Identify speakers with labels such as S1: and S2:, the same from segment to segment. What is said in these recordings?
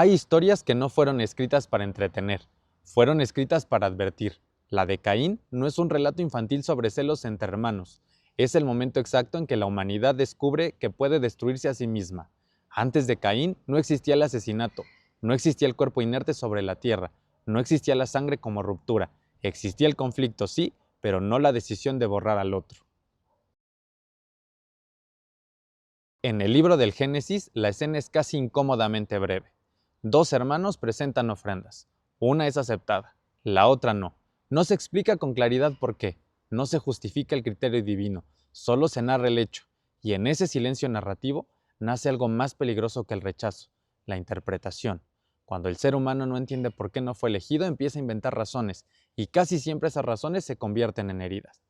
S1: Hay historias que no fueron escritas para entretener, fueron escritas para advertir. La de Caín no es un relato infantil sobre celos entre hermanos, es el momento exacto en que la humanidad descubre que puede destruirse a sí misma. Antes de Caín no existía el asesinato, no existía el cuerpo inerte sobre la tierra, no existía la sangre como ruptura, existía el conflicto sí, pero no la decisión de borrar al otro. En el libro del Génesis, la escena es casi incómodamente breve. Dos hermanos presentan ofrendas. Una es aceptada, la otra no. No se explica con claridad por qué, no se justifica el criterio divino, solo se narra el hecho. Y en ese silencio narrativo nace algo más peligroso que el rechazo, la interpretación. Cuando el ser humano no entiende por qué no fue elegido, empieza a inventar razones, y casi siempre esas razones se convierten en heridas.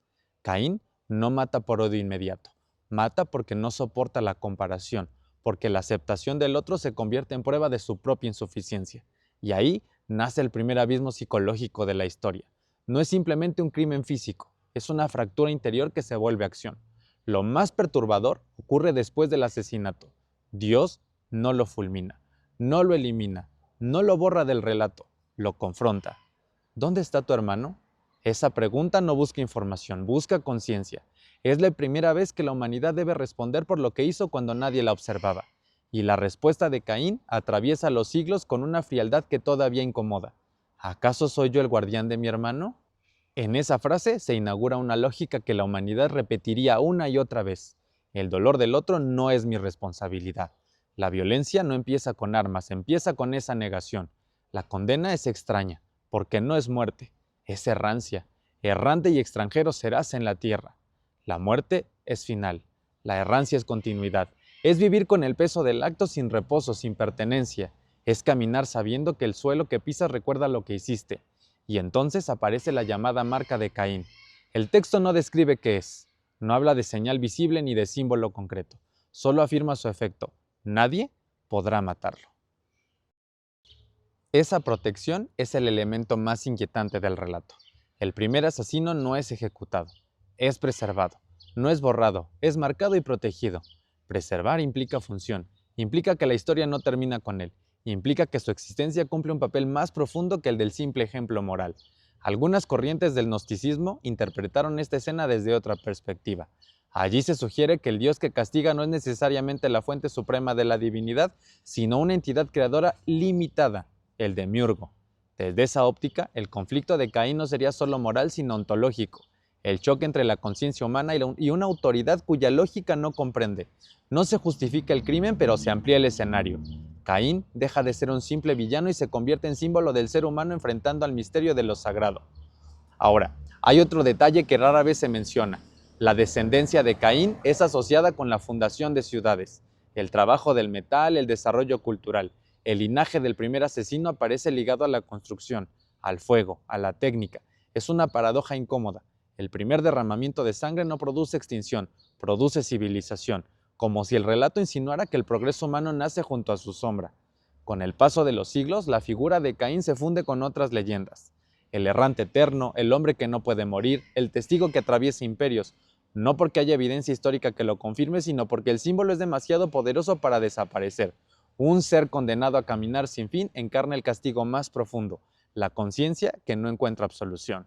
S1: Caín no mata por odio inmediato. Mata porque no soporta la comparación, porque la aceptación del otro se convierte en prueba de su propia insuficiencia. Y ahí nace el primer abismo psicológico de la historia. No es simplemente un crimen físico, es una fractura interior que se vuelve acción. Lo más perturbador ocurre después del asesinato. Dios no lo fulmina, no lo elimina, no lo borra del relato, lo confronta. ¿Dónde está tu hermano? Esa pregunta no busca información, busca conciencia. Es la primera vez que la humanidad debe responder por lo que hizo cuando nadie la observaba. Y la respuesta de Caín atraviesa los siglos con una frialdad que todavía incomoda. ¿Acaso soy yo el guardián de mi hermano? En esa frase se inaugura una lógica que la humanidad repetiría una y otra vez. El dolor del otro no es mi responsabilidad. La violencia no empieza con armas, empieza con esa negación. La condena es extraña, porque no es muerte, es errancia. Errante y extranjero serás en la tierra. La muerte es final, la errancia es continuidad. Es vivir con el peso del acto sin reposo, sin pertenencia. Es caminar sabiendo que el suelo que pisas recuerda lo que hiciste. Y entonces aparece la llamada marca de Caín. El texto no describe qué es, no habla de señal visible ni de símbolo concreto, solo afirma su efecto. Nadie podrá matarlo. Esa protección es el elemento más inquietante del relato. El primer asesino no es ejecutado, es preservado, no es borrado, es marcado y protegido. Preservar implica función, implica que la historia no termina con él, implica que su existencia cumple un papel más profundo que el del simple ejemplo moral. Algunas corrientes del gnosticismo interpretaron esta escena desde otra perspectiva. Allí se sugiere que el Dios que castiga no es necesariamente la fuente suprema de la divinidad, sino una entidad creadora limitada, el demiurgo. Desde esa óptica, el conflicto de Caín no sería solo moral, sino ontológico, el choque entre la conciencia humana y una autoridad cuya lógica no comprende. No se justifica el crimen, pero se amplía el escenario. Caín deja de ser un simple villano y se convierte en símbolo del ser humano enfrentando al misterio de lo sagrado. Ahora, hay otro detalle que rara vez se menciona. La descendencia de Caín es asociada con la fundación de ciudades, el trabajo del metal, el desarrollo cultural. El linaje del primer asesino aparece ligado a la construcción, al fuego, a la técnica. Es una paradoja incómoda. El primer derramamiento de sangre no produce extinción, produce civilización, como si el relato insinuara que el progreso humano nace junto a su sombra. Con el paso de los siglos, la figura de Caín se funde con otras leyendas. El errante eterno, el hombre que no puede morir, el testigo que atraviesa imperios, no porque haya evidencia histórica que lo confirme, sino porque el símbolo es demasiado poderoso para desaparecer. Un ser condenado a caminar sin fin encarna el castigo más profundo, la conciencia que no encuentra absolución.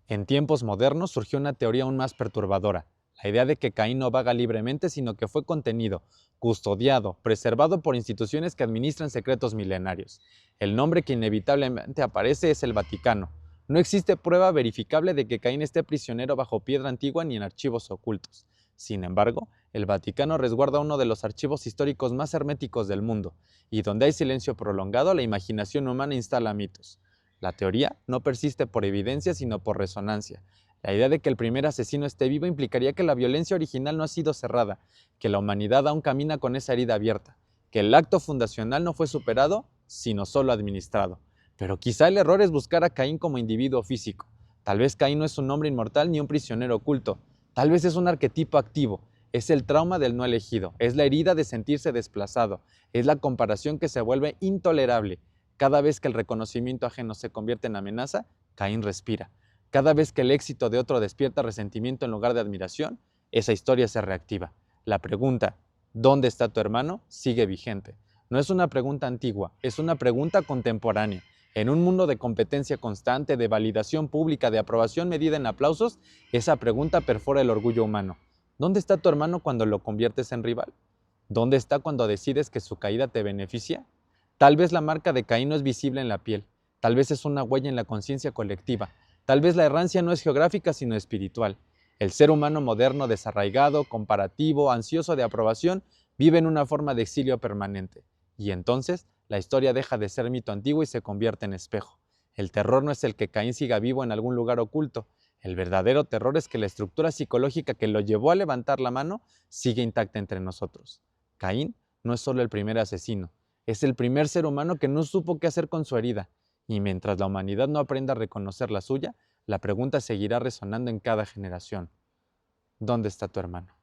S1: En tiempos modernos surgió una teoría aún más perturbadora, la idea de que Caín no vaga libremente, sino que fue contenido, custodiado, preservado por instituciones que administran secretos milenarios. El nombre que inevitablemente aparece es el Vaticano. No existe prueba verificable de que Caín esté prisionero bajo piedra antigua ni en archivos ocultos. Sin embargo, el Vaticano resguarda uno de los archivos históricos más herméticos del mundo, y donde hay silencio prolongado, la imaginación humana instala mitos. La teoría no persiste por evidencia, sino por resonancia. La idea de que el primer asesino esté vivo implicaría que la violencia original no ha sido cerrada, que la humanidad aún camina con esa herida abierta, que el acto fundacional no fue superado, sino solo administrado. Pero quizá el error es buscar a Caín como individuo físico. Tal vez Caín no es un hombre inmortal ni un prisionero oculto. Tal vez es un arquetipo activo. Es el trauma del no elegido, es la herida de sentirse desplazado, es la comparación que se vuelve intolerable. Cada vez que el reconocimiento ajeno se convierte en amenaza, Caín respira. Cada vez que el éxito de otro despierta resentimiento en lugar de admiración, esa historia se reactiva. La pregunta, ¿dónde está tu hermano?, sigue vigente. No es una pregunta antigua, es una pregunta contemporánea. En un mundo de competencia constante, de validación pública, de aprobación medida en aplausos, esa pregunta perfora el orgullo humano. ¿Dónde está tu hermano cuando lo conviertes en rival? ¿Dónde está cuando decides que su caída te beneficia? Tal vez la marca de Caín no es visible en la piel, tal vez es una huella en la conciencia colectiva, tal vez la errancia no es geográfica sino espiritual. El ser humano moderno, desarraigado, comparativo, ansioso de aprobación, vive en una forma de exilio permanente. Y entonces, la historia deja de ser mito antiguo y se convierte en espejo. El terror no es el que Caín siga vivo en algún lugar oculto. El verdadero terror es que la estructura psicológica que lo llevó a levantar la mano sigue intacta entre nosotros. Caín no es solo el primer asesino, es el primer ser humano que no supo qué hacer con su herida. Y mientras la humanidad no aprenda a reconocer la suya, la pregunta seguirá resonando en cada generación. ¿Dónde está tu hermano?